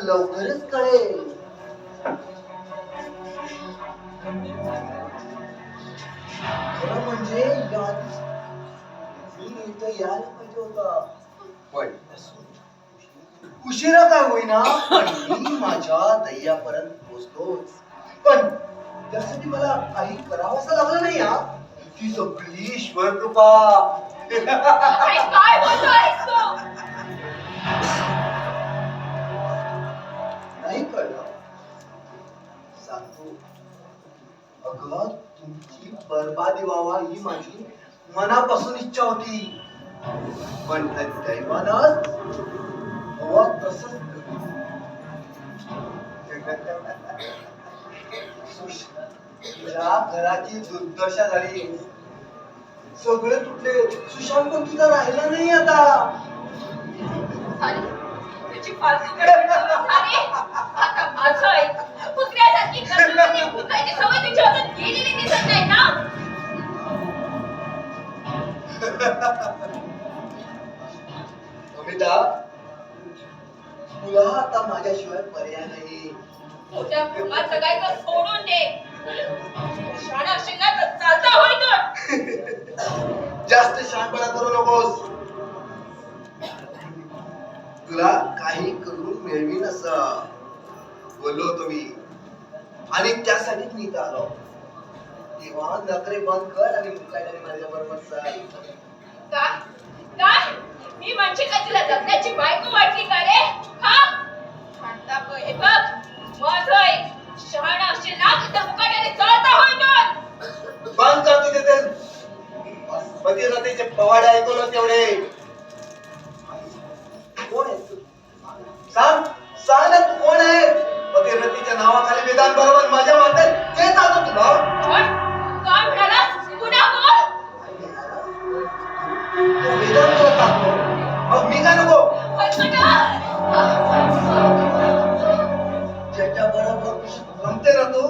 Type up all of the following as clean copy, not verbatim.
लवकरच कळेल. खरं म्हणजे मी इथं यायला पाहिजे होता, पण उशिरा काय होईना पण मी माझ्या ध्येयापर्यंत पोहोचलोच. पण त्यासाठी मला काही करावंसं लागलं नाही. हा ती सगळी ईश्वर कृपा. काय बोलतोयस तू? नाही कळलं सांगतो. अगं तुमची बरबादी व्हावा ही माझी मनापासून इच्छा होती, पण दैवानच हवा तसंच. तुझ्या घराची दुर्दशा झाली, सगळे तुटले. सुशांत पण तुझा राहिला नाही आता. तुझी फालतू झाली. आता माझं आहे कुत्र्यासारखी कर्तव्याने भुकायची सवय तुझ्या हातात गेलेली दिसत नाही ना. अमिता, तुला आता माझ्याशिवाय पर्याय नाही. मोठ्या फुलात जगायचं सोडून दे. शाळा शिंगात चालता होय तो. जास्त शहाणपणा करू नकोस. तुला काही करून मिळवीन असं बोललो होतो मी, आणि त्यासाठीच मी इथं आलो. तेव्हा नखरे बंद कर आणि मुक्कायला माझ्या बरोबर चाल. काय काय मी म्हणजे काय तुला लग्नाची बायको वाटली का रे? हा शांता हे बघ, माझं आहे. शहाणा असेल ना तर मुकाट्याने चालता होय तो. बंद कर तुझे ते पतिव्रतेचे पवाडे ऐकवलं तेवढे. कोण आहे तू? सांग सांग ना, तू कोण आहे? पतिव्रतेच्या नावाखाली वेदांत बरोबर माझ्या मातेत ते चालतो तुला. काय म्हणाला? पुन्हा बोल. तो वेदांत तुला चालतो, मग मी काय नको? ज्याच्या बरोबर रमते ना तो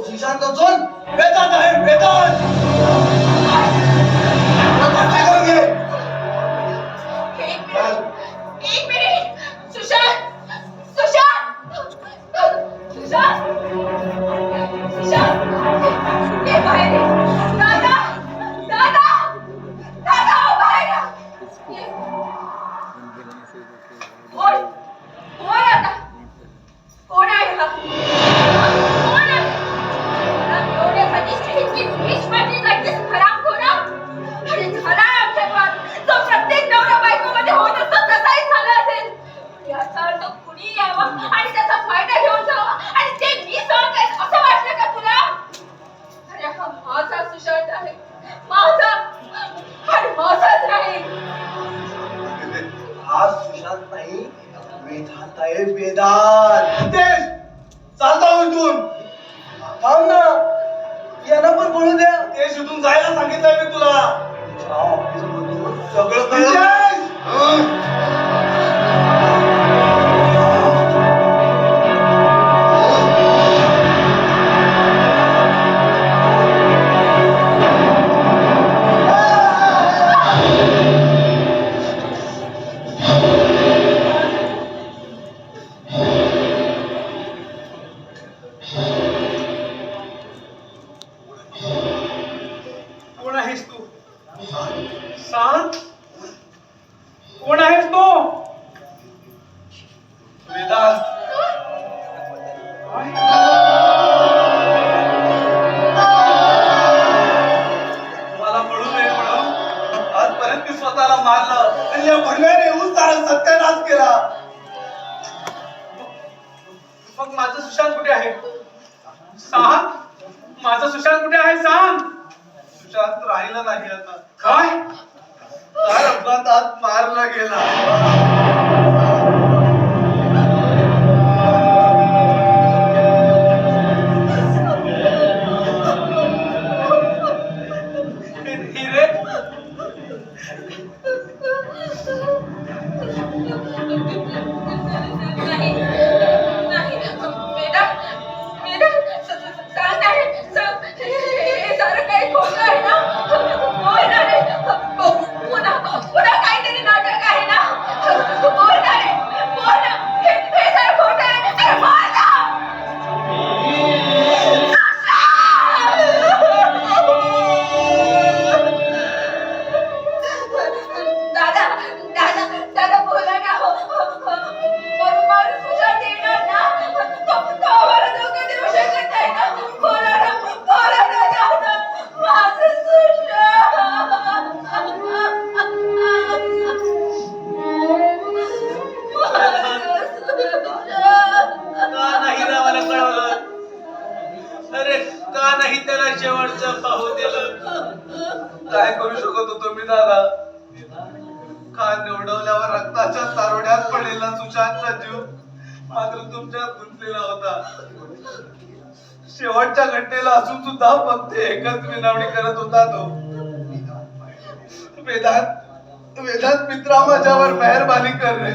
सुशांत असून वेदांत आहे. वेदांत एक मिनिट. सुशांत सुशांत सुशांत सुशांत ये बाहेर ये. दादा दादा दादा हो बाहेर या. कोण कोण आता? कोण आहे हा? कोण आहे? मला एवढ्यासाठी इतकी भीष वाटली लागतेस हरामखोरा. अरे झाला आमच्या घरात जो प्रत्येक नवरा बायकोमध्ये होत असतो तसाही झाला असेल. याचा अर्थ कुणी यावं आणि त्याचा फायदा घेऊन जावा आणि ते मी सहन करेन असं वाटलं का तुला? अरे हा माझा सुशांत आहे, माझा आणि माझाच राहील. हा सुशांत नाही, वेदांत आहे. वेदांत चालता उलटून. थांब ना, यांना पण बोलू द्या. ते सुटून जायला सांगितलंय मी तुला. तुझ्या ऑफिसमधून सगळं कळलं. कोण आहेस तू? सांग, कोण आहेस तू? वेदांत. मला पडू नये म्हणून आजपर्यंत मी स्वतःला मारलं आणि या भंगाने येऊन सारा सत्यानाश केला. मग माझं सुशांत कुठे आहे? सांग, माझं सुशांत कुठे आहे? सांग. सुशांत राहिला नाही आता. काय? कार अपघातात मारला गेला. हिरे, नाही नाही वेदा वेदा सांग नाही हे सारं काही खोटं आहे ना? बोल ना रे. पुन्हा पुन्हा काहीतरी नाटक आहे ना? बोल ना रे, बोल ना. काय करू शकत होतो मी दादा? कान निवडवल्यावर रक्ताच्या तारोड्यात पडलेला सुशांतचा जीव मात्र तुमच्यात गुंतलेला होता. शेवटच्या घटनेला असून सुद्धा फक्त एकच विनवणी करत होता तो. वेदांत मित्रा, माझ्यावर मेहरबानी कर रे.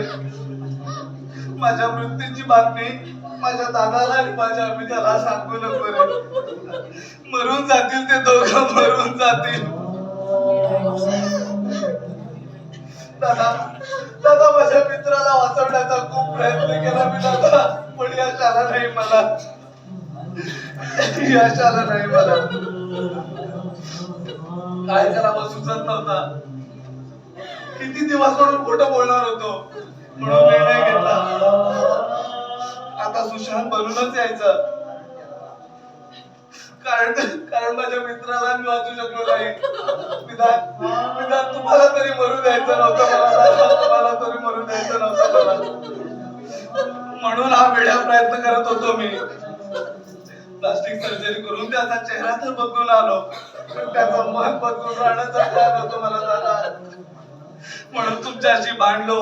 माझ्या मृत्यूची बातमी माझ्या दादाला आणि माझ्या अमिताला सांगू नको रे. मरून जातील ते दोघं, मरून जातील. दादा माझ्या मित्राला वाचवण्याचा खूप प्रयत्न केला मी दादा, पण यश आला नाही मला. यश आला नाही मला. काय करावं सुचत नव्हता. किती दिवस म्हणून खोटं बोलणार होतो, म्हणून निर्णय घेतला. आता सुशांत बनूनच यायचं. कारण माझ्या मित्राला मी वाचू शकलो नाही. विधान तुम्हाला तरी मरू द्यायचं नव्हतं मला. तुम्हाला तरी मरू द्यायचं नव्हतं मला. म्हणून हा वेड्या प्रयत्न करत होतो मी. प्लास्टिक सर्जरी करून त्याचा चेहरा तर बदलून आलो, पण त्याचं मन बदलून राहण्याचा प्लॅन होतो मला दादा. म्हणून तुमच्याशी भांडलो,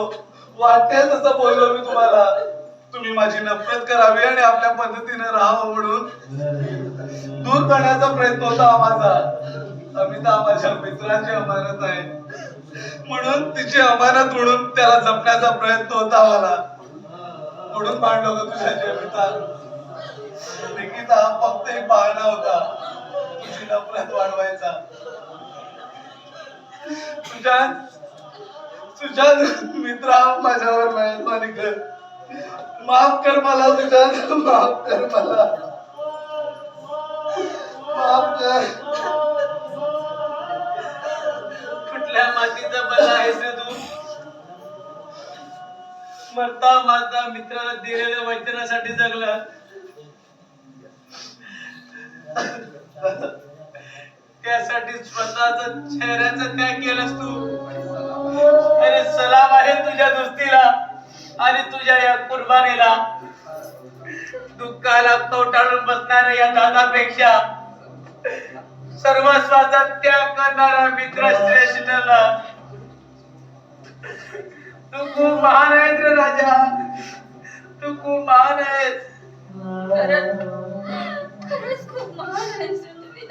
वाटेल तसं बोललो मी तुम्हाला. तुम्ही माझी नफरत करावी आणि आपल्या पद्धतीने राहावं म्हणून दूर करण्याचा प्रयत्न होता माझा. अमिता माझ्या मित्राची अमानत आहे, म्हणून तिची अमानत म्हणून त्याला जपण्याचा प्रयत्न होता मला. म्हणून भांडलो ग तुझ्याची अमिता. निकिता फक्त एक पाळणा होता तुझी नफरत वाढवायचा. सुशांत मित्रा, माझ्यावर मेहरबानी कर. माफ कर मला सुशांत, माफ कर मला. माफ कर. कुठल्या मातीचा बला आहेस रे तू? मरता माझा मित्राला दिलेल्या वचनासाठी जगला. त्यासाठी स्वतःचा चेहऱ्याचा त्याग केलास तू. अरे सलाम आहे तुझ्या दोस्तीला आणि तुझ्या या कुर्बानीला. दुःखाला कवटाळून बसणाऱ्या या दादापेक्षा सर्वस्वाचा त्याग करणारा मित्र श्रेष्ठला तू खूप महान आहेस रे राजा. तू खूप महान आहेस. खरंच खूप महान आहेस तुम्ही.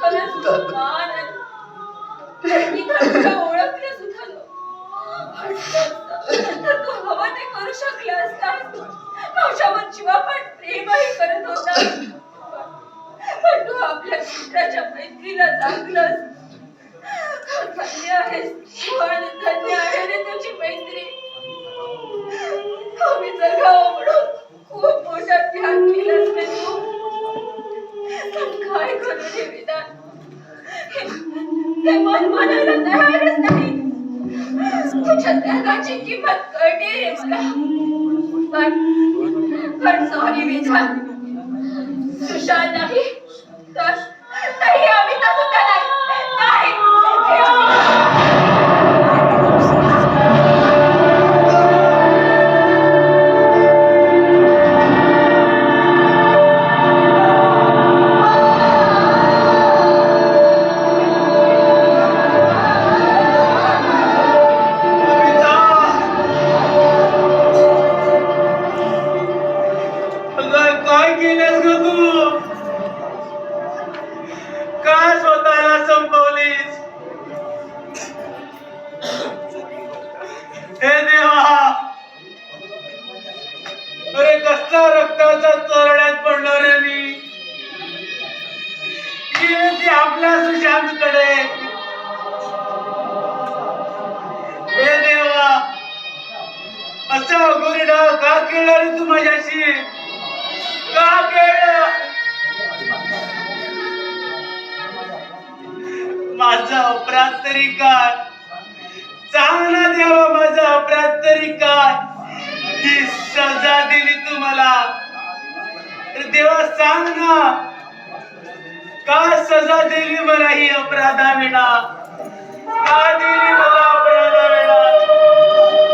खरंच खूप महान आहे. मी तुला ओळखलं सुद्धा तर तू हवं ते करू शकला असतास. माझ्यावर जीवापाड प्रेमही करत होता, पण तू आपल्या मित्राच्या मैत्रीला जागलास. धन्य आहेस, पण धन्य आहे रे तुझी मैत्री. आम्ही जगावं म्हणून खूप मोठा त्याग केलास रे तू. काय करू रे विधान? हे मन मानायला तयारच नाही. तुझ्या त्यागाची किंमत कळते रे मला. पण सॉरी विधान, सुशांत नाही तर नाही अमिता सुद्धा नाही. काय केलंस ग तू? काय स्वतःला संपवलीस? हे देवा, अरे कसला रक्ताचा चरण्यात पडलो रे मी. ती आपल्या सुशांतकडे. हे देवा, असा गोरिडा का केला रे तू माझ्याशी? का केलं? माझा अपराध तरी काय? सांग ना देवा, माझा अपराध तरी काय? ही सजा दिली तू मला. देवा सांग ना, का सजा दिली मला ही अपराधाविना? का दिली?